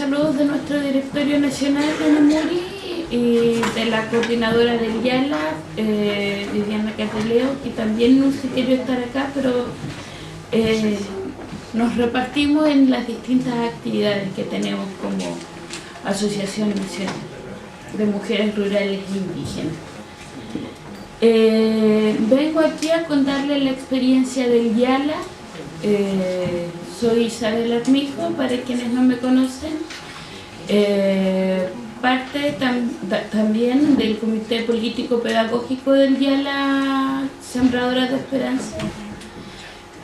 saludos de nuestro directorio nacional de Namuri y de la coordinadora del YALA, Viviana Castelleo, que también no se quería estar acá, pero nos repartimos en las distintas actividades que tenemos como Asociación Nacional de Mujeres Rurales e Indígenas. Vengo aquí a contarles la experiencia del YALA. Soy Isabel Armijo, para quienes no me conocen. Parte también del Comité Político Pedagógico del YALA Sembradoras de Esperanza.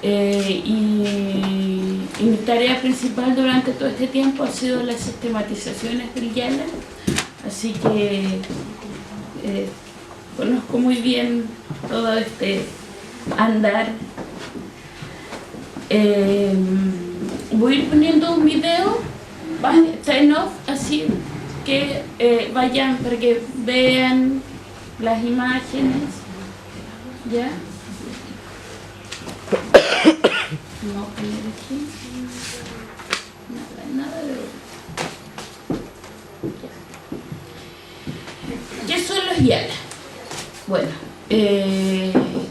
Y mi tarea principal durante todo este tiempo ha sido las sistematizaciones del YALA, así que conozco muy bien todo este andar. Voy a ir poniendo un video, está en off, así que vayan para que vean las imágenes, ¿ya? No poner aquí nada de ya. ¿Qué son los YALA? Bueno,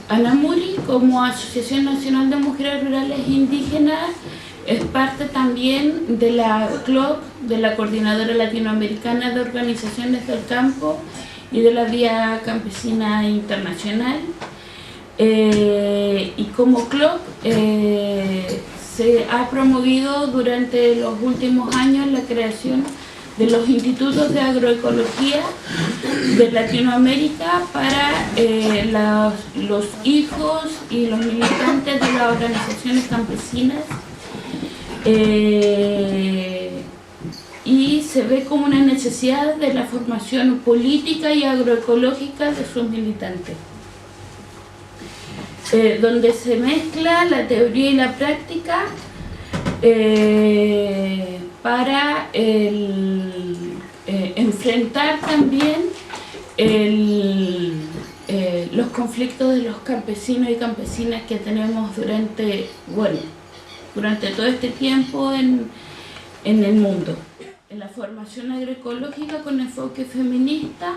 Anamuri, como Asociación Nacional de Mujeres Rurales e Indígenas, es parte también de la CLOC, de la Coordinadora Latinoamericana de Organizaciones del Campo y de la Vía Campesina Internacional. Y como CLOC se ha promovido durante los últimos años la creación de los institutos de agroecología de Latinoamérica para los hijos y los militantes de las organizaciones campesinas, y se ve como una necesidad de la formación política y agroecológica de sus militantes, donde se mezcla la teoría y la práctica para enfrentar también los conflictos de los campesinos y campesinas que tenemos durante todo este tiempo en el mundo. En la formación agroecológica con enfoque feminista,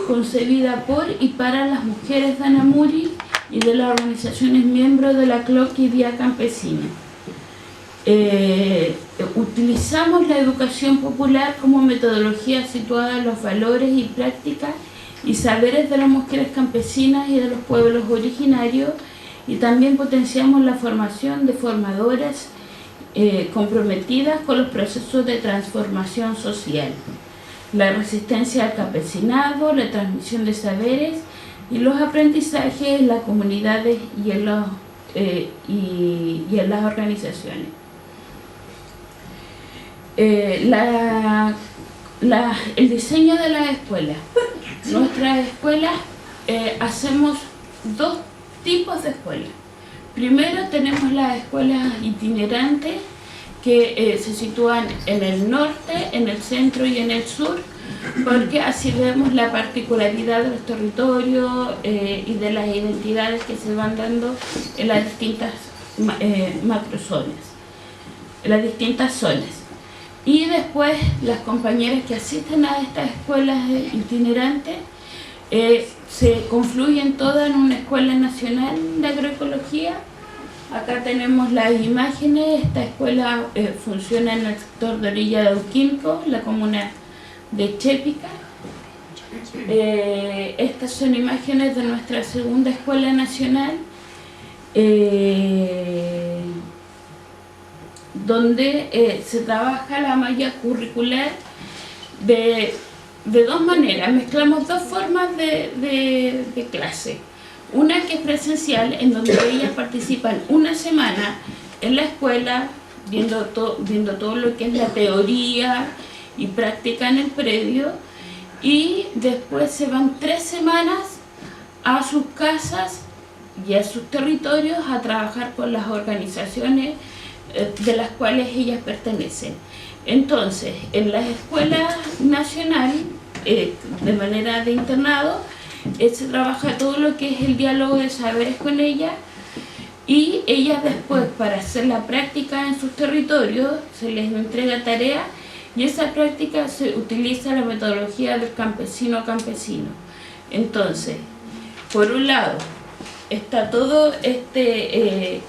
concebida por y para las mujeres de Anamuri y de las organizaciones miembros de la CLOC y Vía Campesina. Utilizamos la educación popular como metodología situada en los valores y prácticas y saberes de las mujeres campesinas y de los pueblos originarios, y también potenciamos la formación de formadoras comprometidas con los procesos de transformación social, la resistencia al campesinado, la transmisión de saberes y los aprendizajes en las comunidades y en las organizaciones. El diseño de las escuelas. Nuestras escuelas, hacemos dos tipos de escuelas. Primero tenemos las escuelas itinerantes que se sitúan en el norte, en el centro y en el sur, porque así vemos la particularidad de los territorios y de las identidades que se van dando en las distintas macrozonas, en las distintas zonas. Y después las compañeras que asisten a estas escuelas itinerantes se confluyen todas en una escuela nacional de agroecología. Acá tenemos las imágenes. Esta escuela funciona en el sector de Orilla de Auquilco, la comuna de Chépica. Estas son imágenes de nuestra segunda escuela nacional, donde se trabaja la malla curricular de dos maneras. Mezclamos dos formas de clase. Una que es presencial, en donde ellas participan una semana en la escuela, viendo todo lo que es la teoría y práctica en el predio, y después se van 3 semanas a sus casas y a sus territorios a trabajar con las organizaciones de las cuales ellas pertenecen. Entonces, en las escuelas nacionales, de manera de internado, se trabaja todo lo que es el diálogo de saberes con ellas, y ellas después, para hacer la práctica en sus territorios, se les entrega tarea y esa práctica se utiliza la metodología del campesino a campesino. Entonces, por un lado, está todo este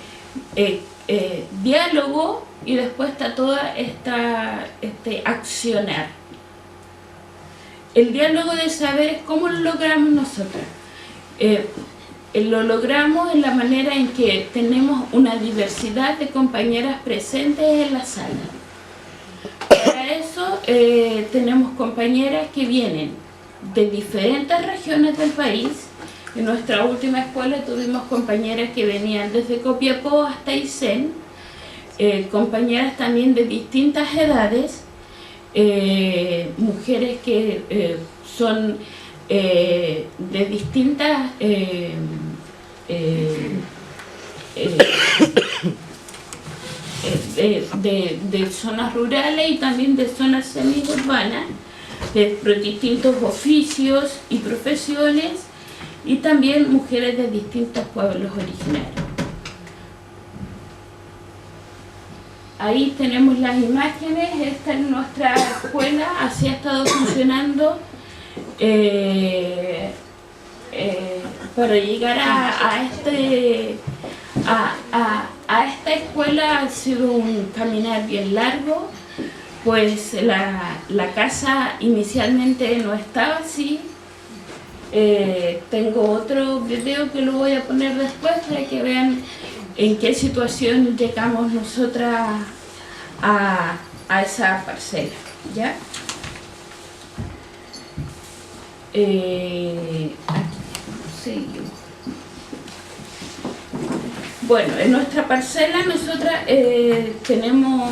diálogo y después está toda este accionar. El diálogo de saber cómo lo logramos nosotros. Lo logramos en la manera en que tenemos una diversidad de compañeras presentes en la sala. Para eso tenemos compañeras que vienen de diferentes regiones del país. En nuestra última escuela tuvimos compañeras que venían desde Copiapó hasta Aysén, compañeras también de distintas edades, mujeres que son de distintas de zonas rurales y también de zonas semiurbanas, de distintos oficios y profesiones, y también mujeres de distintos pueblos originarios. Ahí tenemos las imágenes. Esta es nuestra escuela, así ha estado funcionando para llegar a esta escuela. Ha sido un caminar bien largo, pues la casa inicialmente no estaba así. Tengo otro video que lo voy a poner después para que vean en qué situación llegamos nosotras a esa parcela, ¿ya? Seguimos. Bueno, en nuestra parcela nosotras tenemos,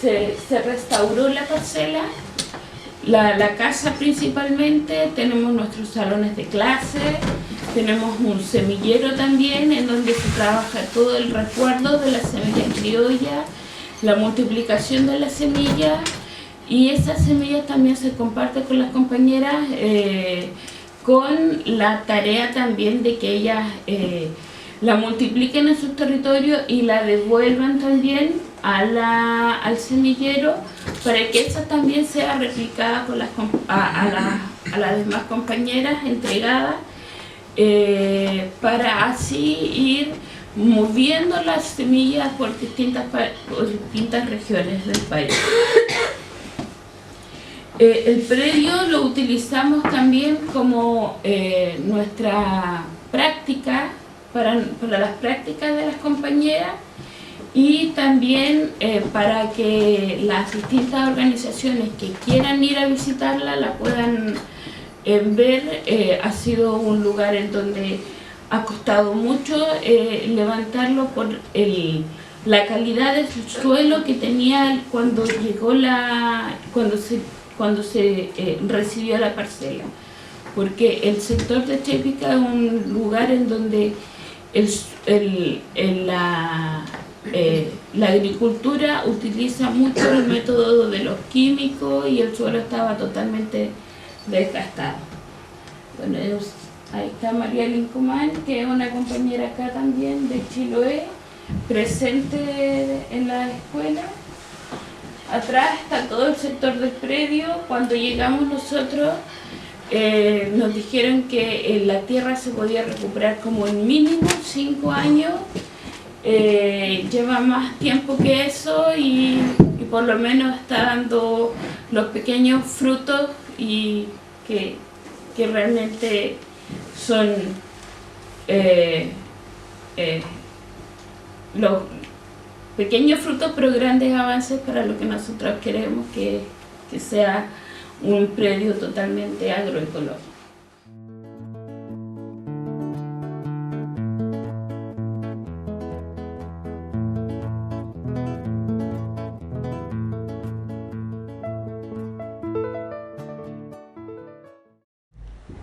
se restauró la parcela, la casa principalmente, tenemos nuestros salones de clase, tenemos un semillero también en donde se trabaja todo el resguardo de las semillas criollas, la multiplicación de las semillas, y esas semillas también se comparten con las compañeras con la tarea también de que ellas la multipliquen en sus territorios y la devuelvan también al semillero para que esa también sea replicada con a las demás compañeras entregadas, para así ir moviendo las semillas por distintas regiones del país. El predio lo utilizamos también como nuestra práctica, para las prácticas de las compañeras, y también para que las distintas organizaciones que quieran ir a visitarla la puedan ver. Ha sido un lugar en donde ha costado mucho levantarlo por la calidad del suelo que tenía cuando llegó cuando se recibió la parcela, porque el sector de Chepica es un lugar en donde la agricultura utiliza mucho el método de los químicos y el suelo estaba totalmente desgastado. Bueno, ahí está María Lincomán, que es una compañera acá también de Chiloé, presente en la escuela. Atrás está todo el sector del predio. Cuando llegamos nosotros nos dijeron que la tierra se podía recuperar como en mínimo 5 años. Lleva más tiempo que eso y por lo menos está dando los pequeños frutos y que realmente son los pequeños frutos pero grandes avances para lo que nosotros queremos que sea un predio totalmente agroecológico.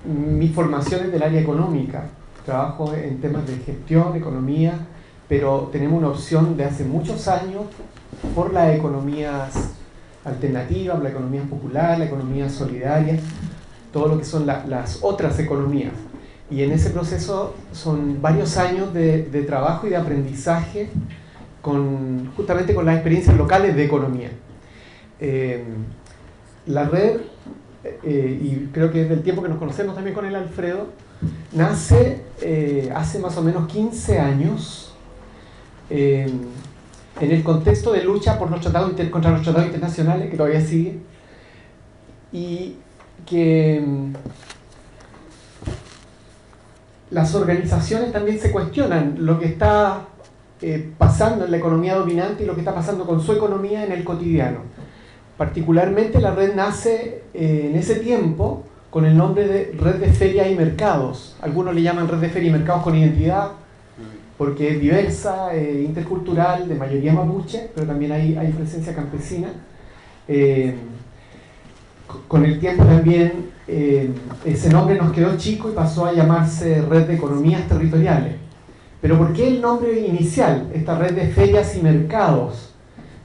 Mi formación es del área económica, trabajo en temas de gestión, economía, pero tenemos una opción de hace muchos años por las economías alternativas, la economía popular, la economía solidaria, todo lo que son las otras economías. Y en ese proceso son varios años de trabajo y de aprendizaje justamente con las experiencias locales de economía. la red, y creo que desde el tiempo que nos conocemos también con el Alfredo, nace hace más o menos 15 años en el contexto de lucha por los tratados contra los tratados internacionales, que todavía sigue, y que las organizaciones también se cuestionan lo que está pasando en la economía dominante y lo que está pasando con su economía en el cotidiano. Particularmente la red nace en ese tiempo con el nombre de Red de Ferias y Mercados. Algunos le llaman Red de Ferias y Mercados con identidad, porque es diversa, intercultural, de mayoría mapuche, pero también hay presencia campesina. Con el tiempo también ese nombre nos quedó chico y pasó a llamarse Red de Economías Territoriales. Pero ¿por qué el nombre inicial, esta Red de Ferias y Mercados?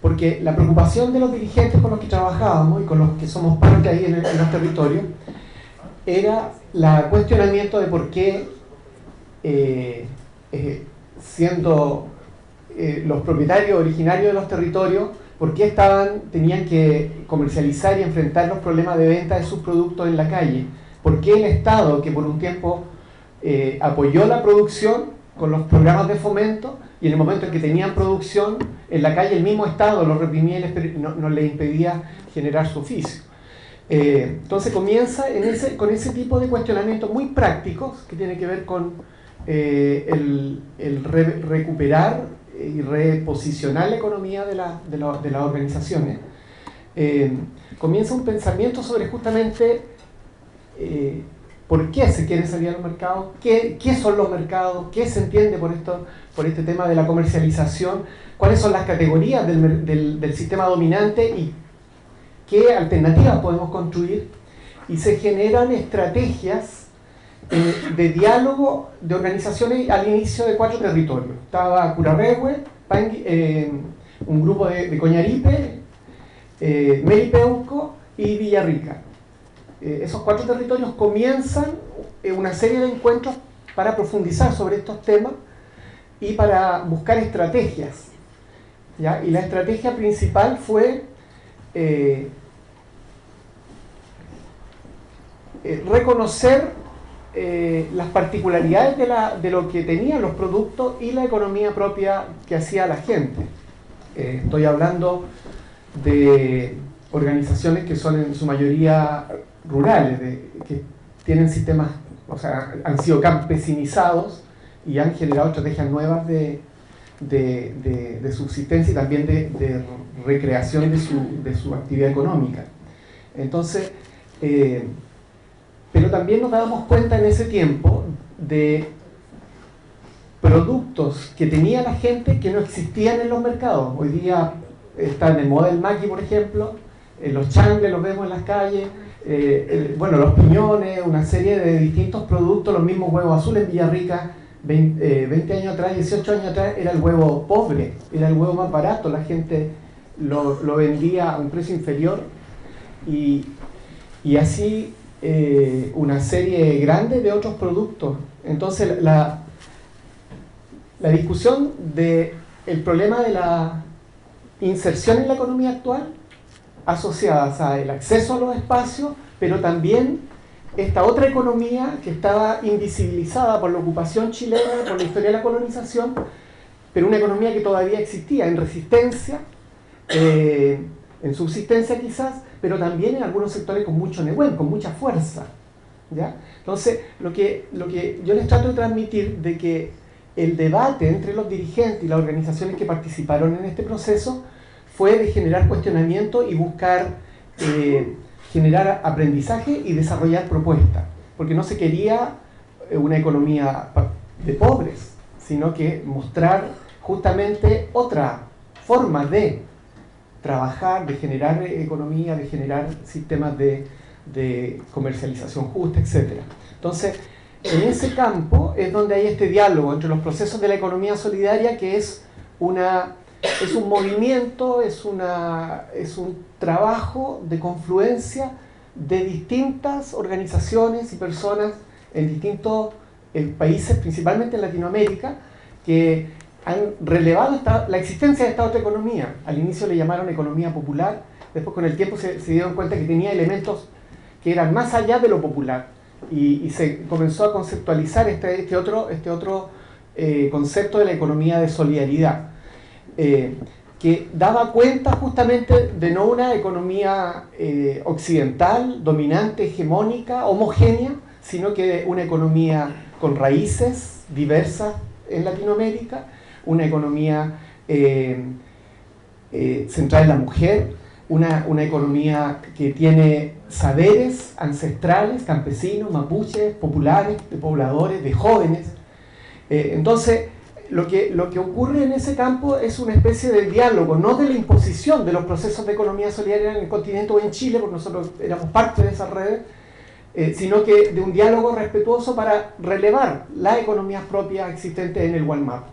Porque la preocupación de los dirigentes con los que trabajábamos y con los que somos parte ahí en los territorios era el cuestionamiento de por qué, siendo los propietarios originarios de los territorios, por qué tenían que comercializar y enfrentar los problemas de venta de sus productos en la calle. ¿Por qué el Estado, que por un tiempo apoyó la producción con los programas de fomento, y en el momento en que tenían producción en la calle el mismo Estado los reprimía y no les impedía generar su oficio? Entonces comienza con ese tipo de cuestionamientos muy prácticos que tiene que ver con el recuperar y reposicionar la economía de las organizaciones. Comienza un pensamiento sobre justamente por qué se quiere salir a los mercados, qué son los mercados, qué se entiende por este tema de la comercialización, cuáles son las categorías del sistema dominante y qué alternativas podemos construir, y se generan estrategias de diálogo de organizaciones al inicio de 4 territorios. Estaba Curarrehue, un grupo de Coñaripe, Meripeuco y Villarrica. Esos 4 territorios comienzan una serie de encuentros para profundizar sobre estos temas y para buscar estrategias, ¿ya? Y la estrategia principal fue reconocer las particularidades de lo que tenían los productos y la economía propia que hacía la gente. Estoy hablando de organizaciones que son en su mayoría rurales, que tienen sistemas, o sea, han sido campesinizados y han generado estrategias nuevas de subsistencia y también de recreación de su actividad económica. Entonces, pero también nos dábamos cuenta en ese tiempo de productos que tenía la gente que no existían en los mercados. Hoy día está de moda el maqui, por ejemplo, los changles los vemos en las calles, bueno, los piñones, una serie de distintos productos, los mismos huevos azules en Villarrica. 20 años atrás, 18 años atrás, era el huevo pobre, era el huevo más barato, la gente lo vendía a un precio inferior, y así una serie grande de otros productos. Entonces la discusión del problema de la inserción en la economía actual, asociadas al acceso a los espacios, pero también esta otra economía que estaba invisibilizada por la ocupación chilena, por la historia de la colonización, pero una economía que todavía existía en resistencia, en subsistencia quizás, pero también en algunos sectores con mucho nehuén, con mucha fuerza, ¿ya? Entonces, lo que yo les trato de transmitir, de que el debate entre los dirigentes y las organizaciones que participaron en este proceso fue de generar cuestionamiento y buscar generar aprendizaje y desarrollar propuestas, porque no se quería una economía de pobres, sino que mostrar justamente otra forma de trabajar, de generar economía, de generar sistemas de comercialización justa, etc. Entonces, en ese campo es donde hay este diálogo entre los procesos de la economía solidaria, que es un movimiento, es un trabajo de confluencia de distintas organizaciones y personas en distintos países, principalmente en Latinoamérica, que han relevado la existencia de esta otra economía. Al inicio le llamaron economía popular, después con el tiempo se dieron cuenta que tenía elementos que eran más allá de lo popular, y se comenzó a conceptualizar este otro concepto de la economía de solidaridad, que daba cuenta justamente de no una economía occidental, dominante, hegemónica, homogénea, sino que una economía con raíces diversas en Latinoamérica, una economía centrada en la mujer, una economía que tiene saberes ancestrales, campesinos, mapuches, populares, de pobladores, de jóvenes. Entonces, lo que ocurre en ese campo es una especie de diálogo, no de la imposición de los procesos de economía solidaria en el continente o en Chile, porque nosotros éramos parte de esas redes, sino que de un diálogo respetuoso para relevar las economías propias existentes en el Gualmapu.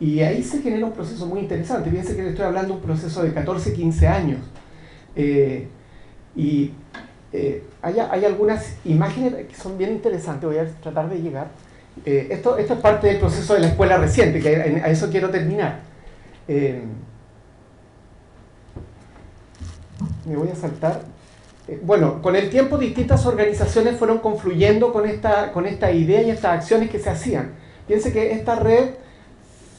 Y ahí se genera un proceso muy interesante. Fíjense que le estoy hablando de un proceso de 14, 15 años. Hay algunas imágenes que son bien interesantes, voy a tratar de llegar. Esto es parte del proceso de la escuela reciente, que a eso quiero terminar. Me voy a saltar. Bueno, con el tiempo distintas organizaciones fueron confluyendo con esta idea y estas acciones que se hacían. Piense que esta red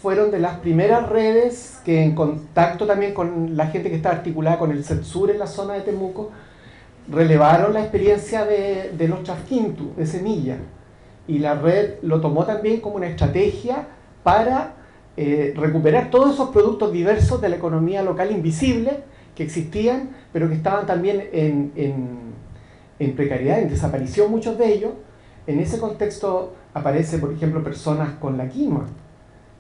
fueron de las primeras redes que, en contacto también con la gente que está articulada con el CETSUR en la zona de Temuco, relevaron la experiencia de los Chafquintu, de semilla. Y la red lo tomó también como una estrategia para recuperar todos esos productos diversos de la economía local invisible que existían, pero que estaban también en precariedad, en desaparición muchos de ellos. En ese contexto aparece, por ejemplo, personas con la quinoa,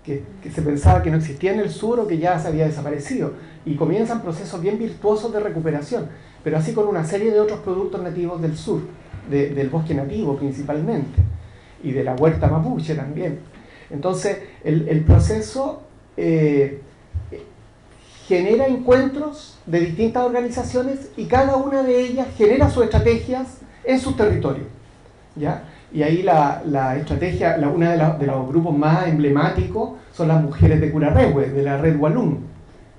que se pensaba que no existía en el sur o que ya se había desaparecido, y comienzan procesos bien virtuosos de recuperación, pero así con una serie de otros productos nativos del sur, del bosque nativo principalmente, y de la huerta mapuche también. Entonces, el proceso genera encuentros de distintas organizaciones y cada una de ellas genera sus estrategias en sus territorios, ¿ya? Y ahí la estrategia, uno de los grupos más emblemáticos son las mujeres de Curarrehue, de la red Walum,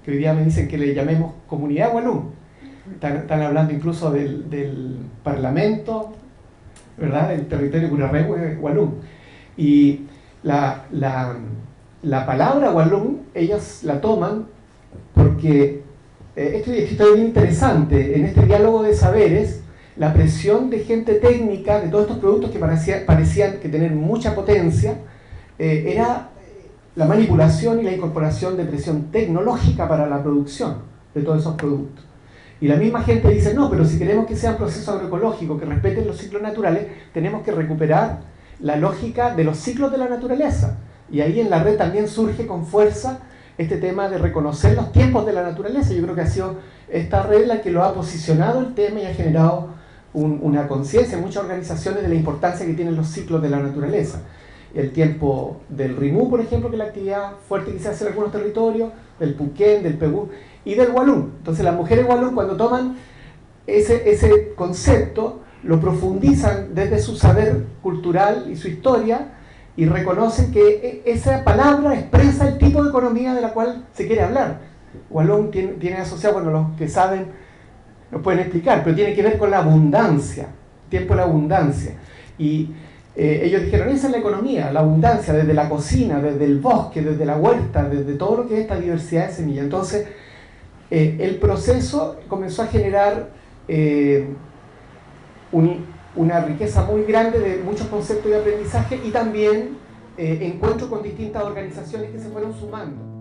que hoy día me dicen que le llamemos comunidad Walum. Están hablando incluso del parlamento, ¿verdad?, del territorio Curarrehue, Walum. Y la palabra Walum, ellas la toman porque esto es bien interesante. En este diálogo de saberes, la presión de gente técnica de todos estos productos que parecían que tener mucha potencia, era la manipulación y la incorporación de presión tecnológica para la producción de todos esos productos. Y la misma gente dice, no, pero si queremos que sean procesos agroecológicos que respeten los ciclos naturales, tenemos que recuperar la lógica de los ciclos de la naturaleza. Y ahí en la red también surge con fuerza este tema de reconocer los tiempos de la naturaleza. Yo creo que ha sido esta red la que lo ha posicionado el tema y ha generado una conciencia en muchas organizaciones de la importancia que tienen los ciclos de la naturaleza. El tiempo del Rimú, por ejemplo, que es la actividad fuerte que se hace en algunos territorios, del Puquén, del Pegú y del Walum. Entonces las mujeres Walum, cuando toman ese concepto, lo profundizan desde su saber cultural y su historia, y reconocen que esa palabra expresa el tipo de economía de la cual se quiere hablar. Walum tiene asociado, bueno, los que saben nos pueden explicar, pero tiene que ver con la abundancia, tiempo de la abundancia. Y ellos dijeron, esa es la economía, la abundancia, desde la cocina, desde el bosque, desde la huerta, desde todo lo que es esta diversidad de semillas. Entonces, el proceso comenzó a generar una riqueza muy grande de muchos conceptos de aprendizaje y también encuentro con distintas organizaciones que se fueron sumando.